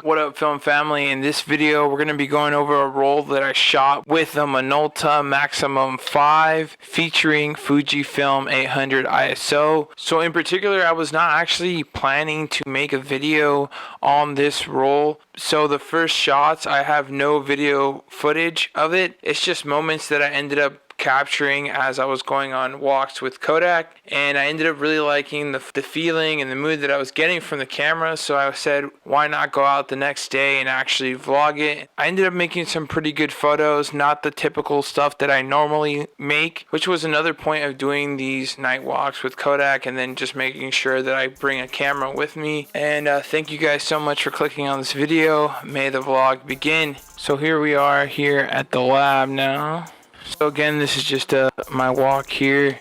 What up, film family? In this video we're going to be going over a roll that I shot with a Minolta Maxxum 5 featuring Fujifilm 800 ISO. So in particular, I was not actually planning to make a video on this roll. So the first shots, I have no video footage of it. It's just moments that I ended up capturing as I was going on walks with Kodak, and I ended up really liking the feeling and the mood that I was getting from the camera. So I said, why not go out the next day and actually vlog it? I ended up making some pretty good photos, not the typical stuff that I normally make, which was another point of doing these night walks with Kodak, and then just making sure that I bring a camera with me. And thank you guys so much for clicking on this video. May the vlog begin. So here we are here at the lab now. So again, this is just my walk here.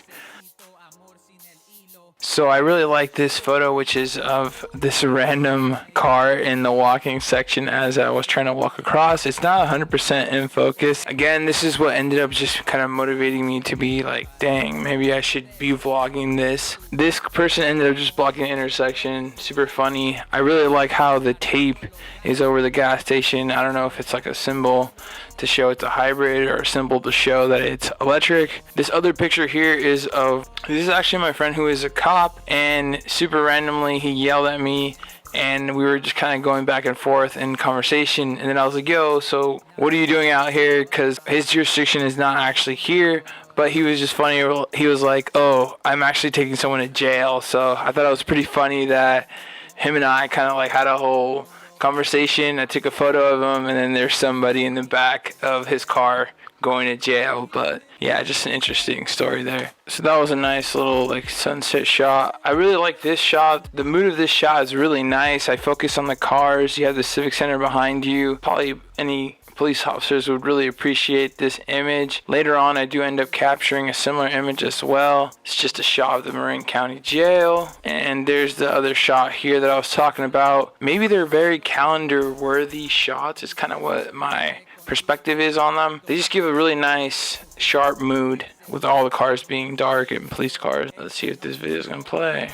So I really like this photo, which is of this random car in the walking section as I was trying to walk across. It's not 100% in focus. Again, this is what ended up just kind of motivating me to be like, dang, maybe I should be vlogging this. This person ended up just blocking the intersection. Super funny. I really like how the tape is over the gas station. I don't know if it's like a symbol to show it's a hybrid or a symbol to show that it's electric. This other picture here is actually my friend who is a cop, and super randomly he yelled at me and we were just kind of going back and forth in conversation, and then I was like, yo, so what are you doing out here? Because his jurisdiction is not actually here. But he was just funny. He was like, oh, I'm actually taking someone to jail. So I thought it was pretty funny that him and I kind of like had a whole conversation. I took a photo of him, and then there's somebody in the back of his car going to jail. But yeah, just an interesting story there. So that was a nice little like sunset shot. I really like this shot. The mood of this shot is really nice. I focus on the cars. You have the Civic Center behind you. Probably any police officers would really appreciate this image. Later on, I do end up capturing a similar image as well. It's just a shot of the Marin County Jail. And there's the other shot here that I was talking about. Maybe they're very calendar worthy shots. It's kind of what my perspective is on them. They just give a really nice sharp mood with all the cars being dark and police cars. Let's see if this video is gonna play.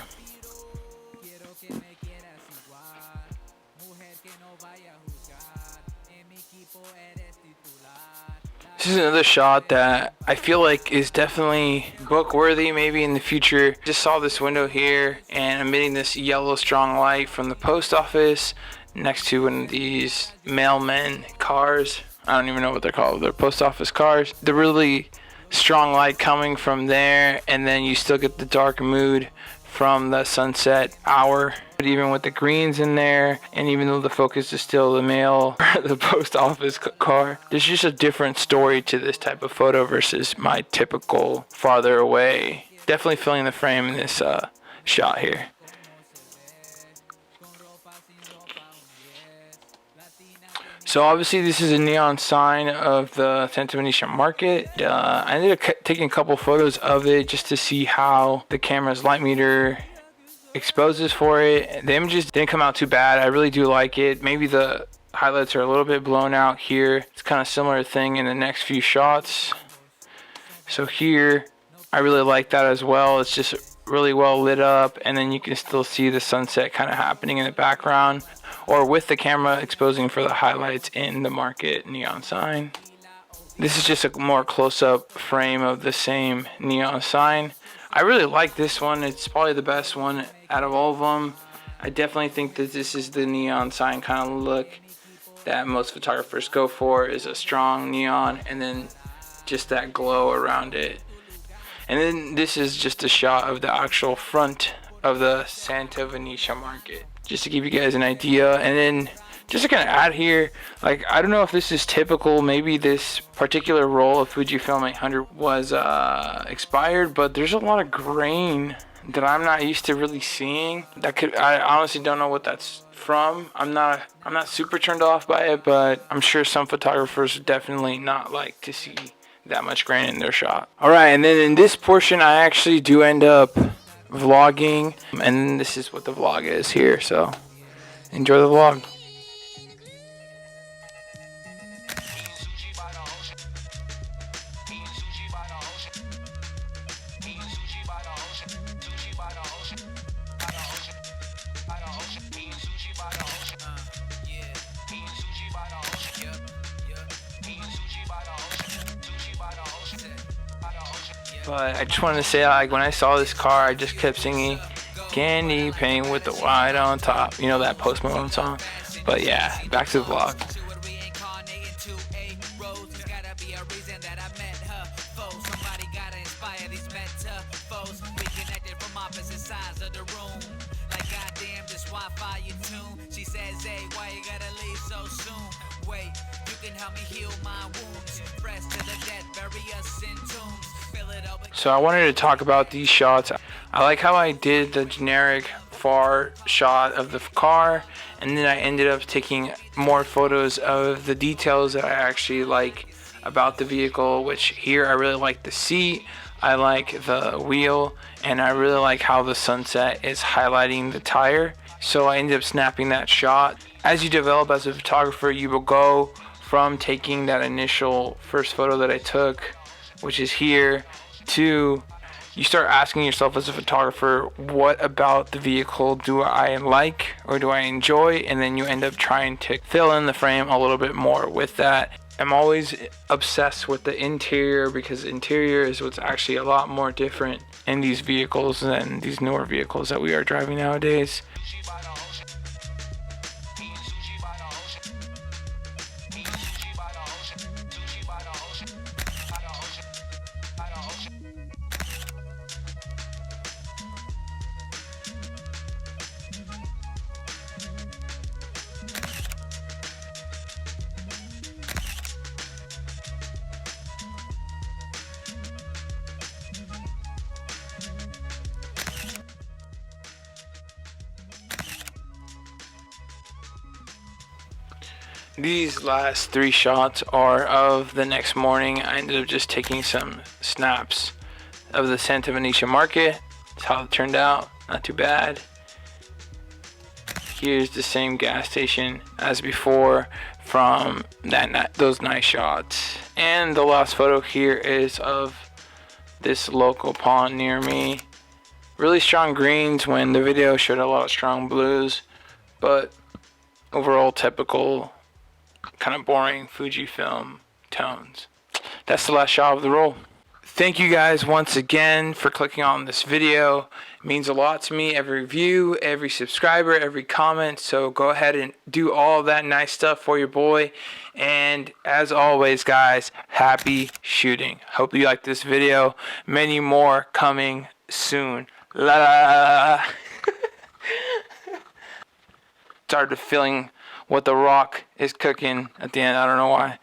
This is another shot that I feel like is definitely book worthy maybe in the future. Just saw this window here and emitting this yellow strong light from the post office next to one of these mailman cars. I don't even know what they're called. They're post office cars. The really strong light coming from there, and then you still get the dark mood from the sunset hour. But even with the greens in there, and even though the focus is still the mail, the post office car, there's just a different story to this type of photo versus my typical farther away. Definitely filling the frame in this shot here. So obviously this is a neon sign of the Santa Venetia market. I ended up taking a couple photos of it just to see how the camera's light meter exposes for it. The images didn't come out too bad. I really do like it. Maybe the highlights are a little bit blown out here. It's kind of similar thing in the next few shots. So here, I really like that as well. It's just really well lit up, and then you can still see the sunset kind of happening in the background, or with the camera exposing for the highlights in the market neon sign. This is just a more close-up frame of the same neon sign. I really like this one. It's probably the best one out of all of them. I definitely think that this is the neon sign kind of look that most photographers go for, is a strong neon and then just that glow around it. And then this is just a shot of the actual front of the Santa Venetia market, just to give you guys an idea. And then just to kind of add here, like, I don't know if this is typical. Maybe this particular roll of Fujifilm 800 was expired, but there's a lot of grain that I'm not used to really seeing. I honestly don't know what that's from. I'm not super turned off by it, but I'm sure some photographers would definitely not like to see that much grain in their shot. Alright, and then in this portion I actually do end up vlogging, and this is what the vlog is here, so enjoy the vlog. Yeah. But I just wanted to say, like, when I saw this car, I just kept singing Candy Paint with the white on top. You know that Post Malone song? But yeah, back to the vlog. So I wanted to talk about these shots. I like how I did the generic far shot of the car, and then I ended up taking more photos of the details that I actually like about the vehicle, which here I really like the seat, I like the wheel, and I really like how the sunset is highlighting the tire. So I ended up snapping that shot. As you develop as a photographer, you will go from taking that initial first photo that I took, which is here, to you start asking yourself as a photographer, what about the vehicle do I like or do I enjoy? And then you end up trying to fill in the frame a little bit more with that. I'm always obsessed with the interior, because interior is what's actually a lot more different in these vehicles than these newer vehicles that we are driving nowadays. These last 3 shots are of the next morning. I ended up just taking some snaps of the Santa Benicia market. That's how it turned out. Not too bad. Here's the same gas station as before from those nice shots. And the last photo here is of this local pond near me. Really strong greens when the video showed a lot of strong blues, but overall typical kind of boring Fujifilm tones. That's the last shot of the roll. Thank you guys once again for clicking on this video. It means a lot to me, every view, every subscriber, every comment. So go ahead and do all of that nice stuff for your boy. And as always, guys, happy shooting. Hope you liked this video. Many more coming soon. La la la. Started feeling what the Rock is cooking at the end. I don't know why.